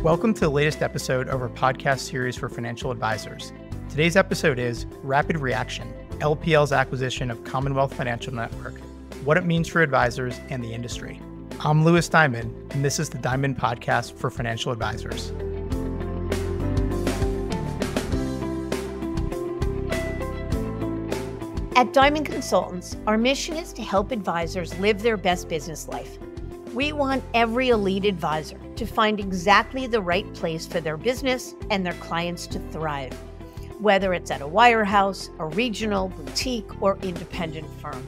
Welcome to the latest episode of our podcast series for financial advisors. Today's episode is Rapid Reaction, LPL's acquisition of Commonwealth Financial Network, what it means for advisors and the industry. I'm Louis Diamond, and this is the Diamond Podcast for financial advisors. At Diamond Consultants, our mission is to help advisors live their best business life. We want every elite advisor to find exactly the right place for their business and their clients to thrive, whether it's at a wirehouse, a regional, boutique, or independent firm.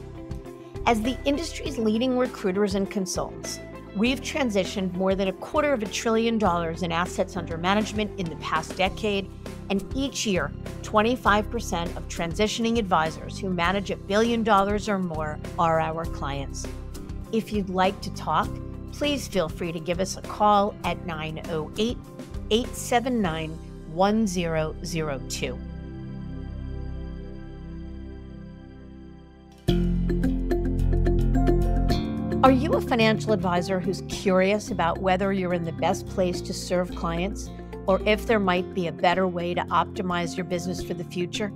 As the industry's leading recruiters and consultants, we've transitioned more than $250 billion in assets under management in the past decade, and each year, 25% of transitioning advisors who manage $1 billion or more are our clients. If you'd like to talk, please feel free to give us a call at 908-879-1002. Are you a financial advisor who's curious about whether you're in the best place to serve clients, or if there might be a better way to optimize your business for the future?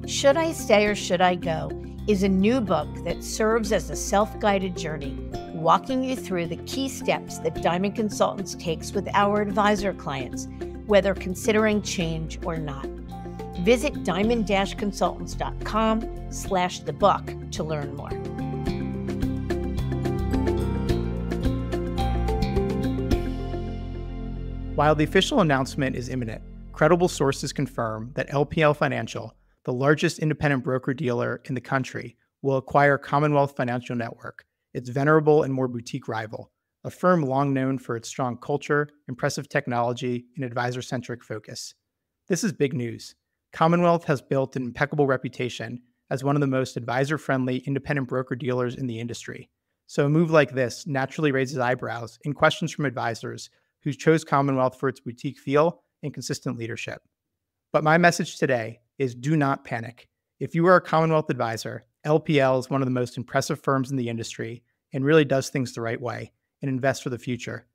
Should I Stay or Should I Go is a new book that serves as a self-guided journey, walking you through the key steps that Diamond Consultants takes with our advisor clients, whether considering change or not. Visit diamond-consultants.com/thebook to learn more. While the official announcement is imminent, credible sources confirm that LPL Financial, the largest independent broker-dealer in the country, will acquire Commonwealth Financial Network, its venerable and more boutique rival, a firm long known for its strong culture, impressive technology, and advisor-centric focus. This is big news. Commonwealth has built an impeccable reputation as one of the most advisor-friendly independent broker-dealers in the industry. So a move like this naturally raises eyebrows and questions from advisors who chose Commonwealth for its boutique feel and consistent leadership. But my message today is do not panic. If you are a Commonwealth advisor, LPL is one of the most impressive firms in the industry and really does things the right way and invests for the future.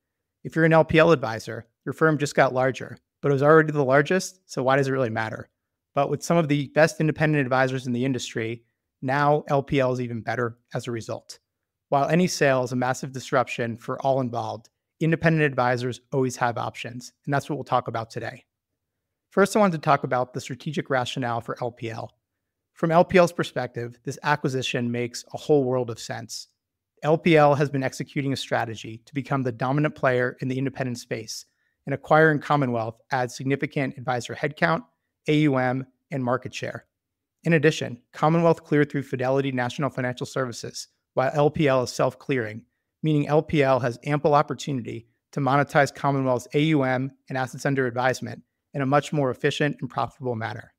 If you're an LPL advisor, your firm just got larger, but it was already the largest, so why does it really matter? But with some of the best independent advisors in the industry, now LPL is even better as a result. While any sale is a massive disruption for all involved, independent advisors always have options, and that's what we'll talk about today. First, I wanted to talk about the strategic rationale for LPL. From LPL's perspective, this acquisition makes a whole world of sense. LPL has been executing a strategy to become the dominant player in the independent space, and acquiring Commonwealth adds significant advisor headcount, AUM, and market share. In addition, Commonwealth cleared through Fidelity National Financial Services, while LPL is self-clearing, meaning LPL has ample opportunity to monetize Commonwealth's AUM and assets under advisement in a much more efficient and profitable manner.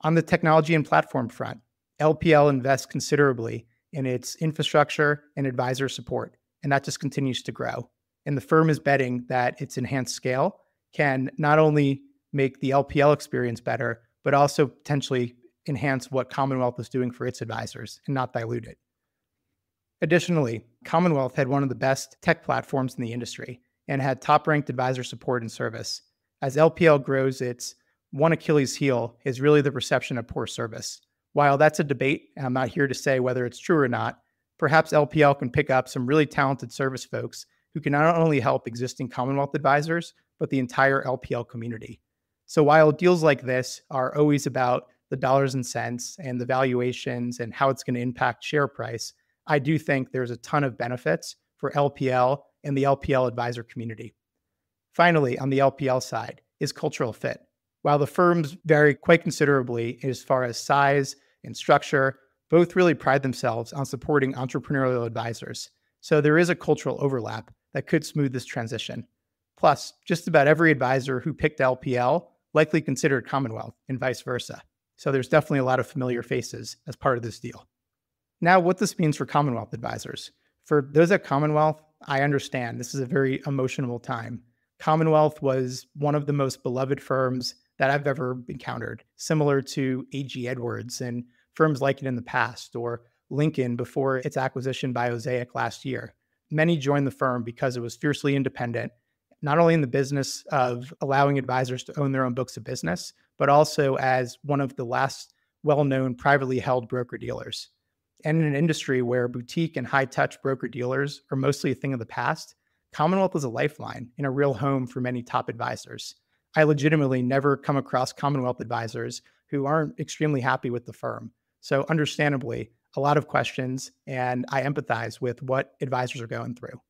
On the technology and platform front, LPL invests considerably in its infrastructure and advisor support, and that just continues to grow. And the firm is betting that its enhanced scale can not only make the LPL experience better, but also potentially enhance what Commonwealth is doing for its advisors and not dilute it. Additionally, Commonwealth had one of the best tech platforms in the industry and had top-ranked advisor support and service. As LPL grows, its one Achilles heel is really the perception of poor service. While that's a debate, and I'm not here to say whether it's true or not, perhaps LPL can pick up some really talented service folks who can not only help existing Commonwealth advisors, but the entire LPL community. So while deals like this are always about the dollars and cents and the valuations and how it's going to impact share price, I do think there's a ton of benefits for LPL and the LPL advisor community. Finally, on the LPL side is cultural fit. While the firms vary quite considerably as far as size and structure, both really pride themselves on supporting entrepreneurial advisors. So there is a cultural overlap that could smooth this transition. Plus, just about every advisor who picked LPL likely considered Commonwealth and vice versa. So there's definitely a lot of familiar faces as part of this deal. Now, what this means for Commonwealth advisors. For those at Commonwealth, I understand this is a very emotional time. Commonwealth was one of the most beloved firms that I've ever encountered, similar to A.G. Edwards and firms like it in the past, or Lincoln before its acquisition by Osaic last year. Many joined the firm because it was fiercely independent, not only in the business of allowing advisors to own their own books of business, but also as one of the last well-known privately held broker-dealers. And in an industry where boutique and high-touch broker-dealers are mostly a thing of the past, Commonwealth is a lifeline and a real home for many top advisors. I legitimately never come across Commonwealth advisors who aren't extremely happy with the firm. So understandably, a lot of questions, and I empathize with what advisors are going through.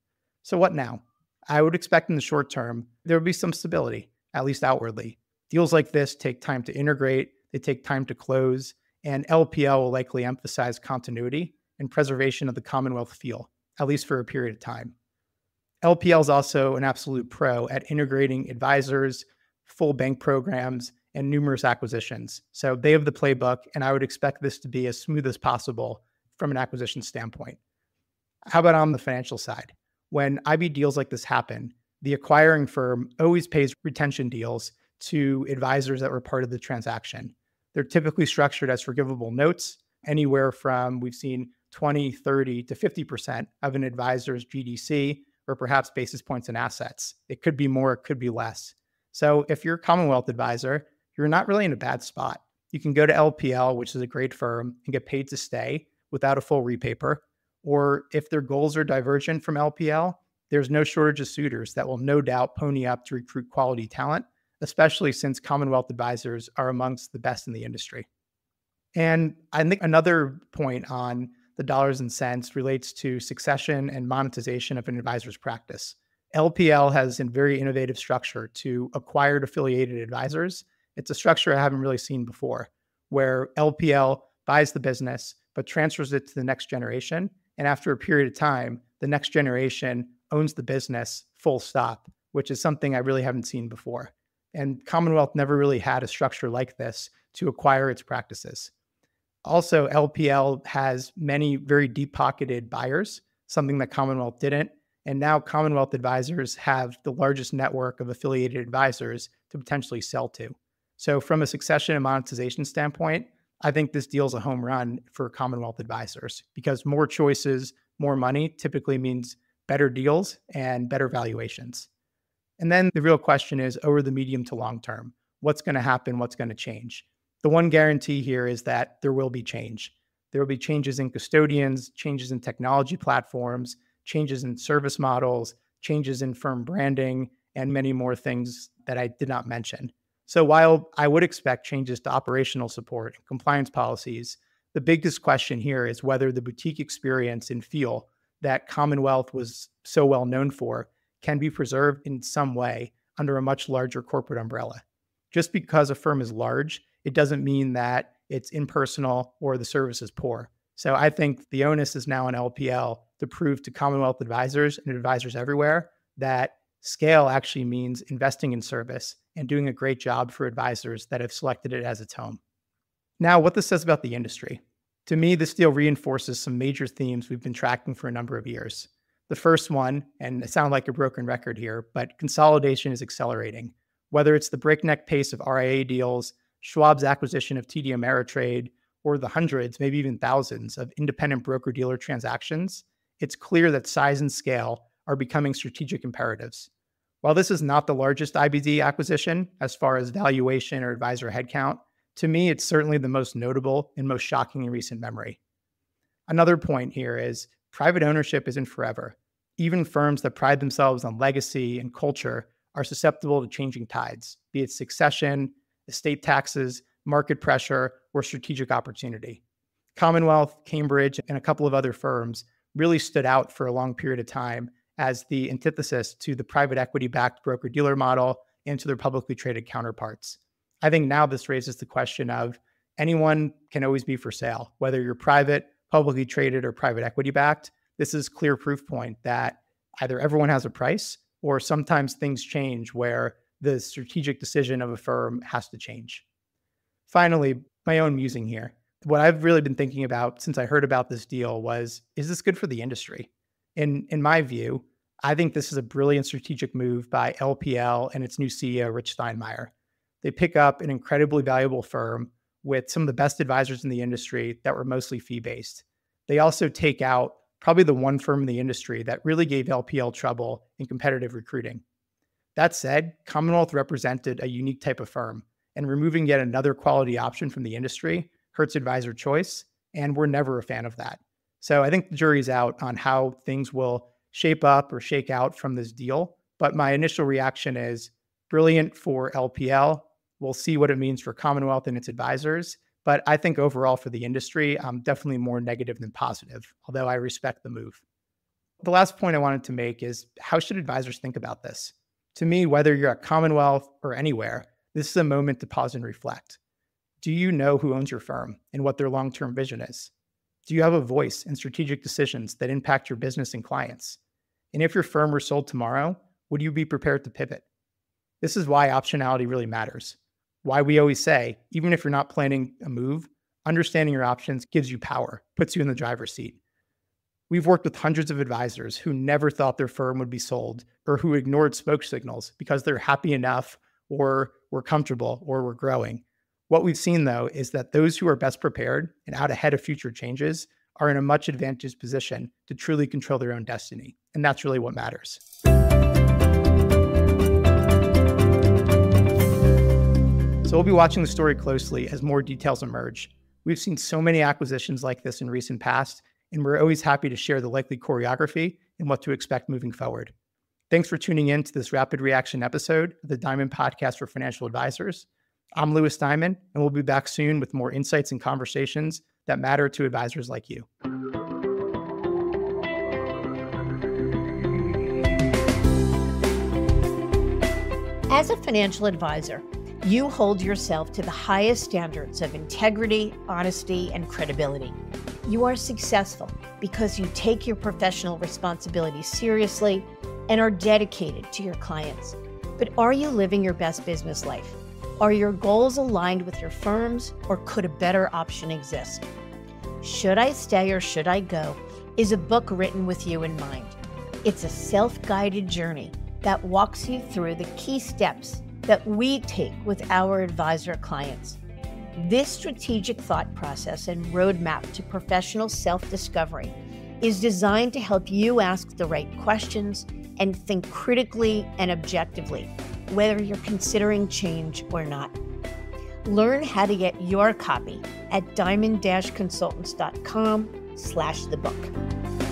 So what now? I would expect in the short term, there will be some stability, at least outwardly. Deals like this take time to integrate, they take time to close, and LPL will likely emphasize continuity and preservation of the Commonwealth feel, at least for a period of time. LPL is also an absolute pro at integrating advisors, full bank programs, and numerous acquisitions. So they have the playbook, and I would expect this to be as smooth as possible from an acquisition standpoint. How about on the financial side? When IB deals like this happen, the acquiring firm always pays retention deals to advisors that were part of the transaction. They're typically structured as forgivable notes, anywhere from, we've seen 20, 30 to 50% of an advisor's GDC, or perhaps basis points in assets. It could be more, it could be less. So if you're a Commonwealth advisor, you're not really in a bad spot. You can go to LPL, which is a great firm, and get paid to stay without a full repaper. Or if their goals are divergent from LPL, there's no shortage of suitors that will no doubt pony up to recruit quality talent, especially since Commonwealth advisors are amongst the best in the industry. And I think another point on the dollars and cents relates to succession and monetization of an advisor's practice. LPL has a very innovative structure to acquired affiliated advisors. It's a structure I haven't really seen before, where LPL buys the business, but transfers it to the next generation. And after a period of time, the next generation owns the business full stop, which is something I really haven't seen before. And Commonwealth never really had a structure like this to acquire its practices. Also, LPL has many very deep-pocketed buyers, something that Commonwealth didn't. And now Commonwealth advisors have the largest network of affiliated advisors to potentially sell to. So from a succession and monetization standpoint, I think this deal is a home run for Commonwealth advisors because more choices, more money typically means better deals and better valuations. And then the real question is, over the medium to long term, what's going to happen? What's going to change? The one guarantee here is that there will be change. There will be changes in custodians, changes in technology platforms, changes in service models, changes in firm branding, and many more things that I did not mention. So while I would expect changes to operational support and compliance policies, the biggest question here is whether the boutique experience and feel that Commonwealth was so well known for can be preserved in some way under a much larger corporate umbrella. Just because a firm is large, it doesn't mean that it's impersonal or the service is poor. So I think the onus is now on LPL to prove to Commonwealth advisors and advisors everywhere that scale actually means investing in service and doing a great job for advisors that have selected it as its home. Now, what this says about the industry. To me, this deal reinforces some major themes we've been tracking for a number of years. The first one, and it sounds like a broken record here, but consolidation is accelerating. Whether it's the breakneck pace of RIA deals, Schwab's acquisition of TD Ameritrade, or the hundreds, maybe even thousands of independent broker-dealer transactions, it's clear that size and scale are becoming strategic imperatives. While this is not the largest IBD acquisition as far as valuation or advisor headcount, to me, it's certainly the most notable and most shocking in recent memory. Another point here is private ownership isn't forever. Even firms that pride themselves on legacy and culture are susceptible to changing tides, be it succession, estate taxes, market pressure, or strategic opportunity. Commonwealth, Cambridge, and a couple of other firms really stood out for a long period of time as the antithesis to the private equity-backed broker-dealer model and to their publicly traded counterparts. I think now this raises the question of anyone can always be for sale, whether you're private, publicly traded, or private equity-backed. This is clear proof point that either everyone has a price or sometimes things change where the strategic decision of a firm has to change. Finally, my own musing here. What I've really been thinking about since I heard about this deal was, is this good for the industry? In my view, I think this is a brilliant strategic move by LPL and its new CEO, Rich Steinmeier. They pick up an incredibly valuable firm with some of the best advisors in the industry that were mostly fee-based. They also take out probably the one firm in the industry that really gave LPL trouble in competitive recruiting. That said, Commonwealth represented a unique type of firm, and removing yet another quality option from the industry hurts advisor choice, and we're never a fan of that. So I think the jury's out on how things will shape up or shake out from this deal, but my initial reaction is brilliant for LPL. We'll see what it means for Commonwealth and its advisors, but I think overall for the industry, I'm definitely more negative than positive, although I respect the move. The last point I wanted to make is, how should advisors think about this? To me, whether you're at Commonwealth or anywhere, this is a moment to pause and reflect. Do you know who owns your firm and what their long-term vision is? Do you have a voice in strategic decisions that impact your business and clients? And if your firm were sold tomorrow, would you be prepared to pivot? This is why optionality really matters. Why we always say, even if you're not planning a move, understanding your options gives you power, puts you in the driver's seat. We've worked with hundreds of advisors who never thought their firm would be sold or who ignored smoke signals because they're happy enough or were comfortable or were growing. What we've seen, though, is that those who are best prepared and out ahead of future changes are in a much advantaged position to truly control their own destiny. And that's really what matters. So we'll be watching the story closely as more details emerge. We've seen so many acquisitions like this in recent past, and we're always happy to share the likely choreography and what to expect moving forward. Thanks for tuning in to this rapid reaction episode of the Diamond Podcast for Financial Advisors. I'm Louis Steinmeier, and we'll be back soon with more insights and conversations that matter to advisors like you. As a financial advisor, you hold yourself to the highest standards of integrity, honesty, and credibility. You are successful because you take your professional responsibilities seriously and are dedicated to your clients. But are you living your best business life? Are your goals aligned with your firm's, or could a better option exist? Should I Stay or Should I Go is a book written with you in mind. It's a self-guided journey that walks you through the key steps that we take with our advisor clients. This strategic thought process and roadmap to professional self-discovery is designed to help you ask the right questions and think critically and objectively, whether you're considering change or not. Learn how to get your copy at diamond-consultants.com/thebook.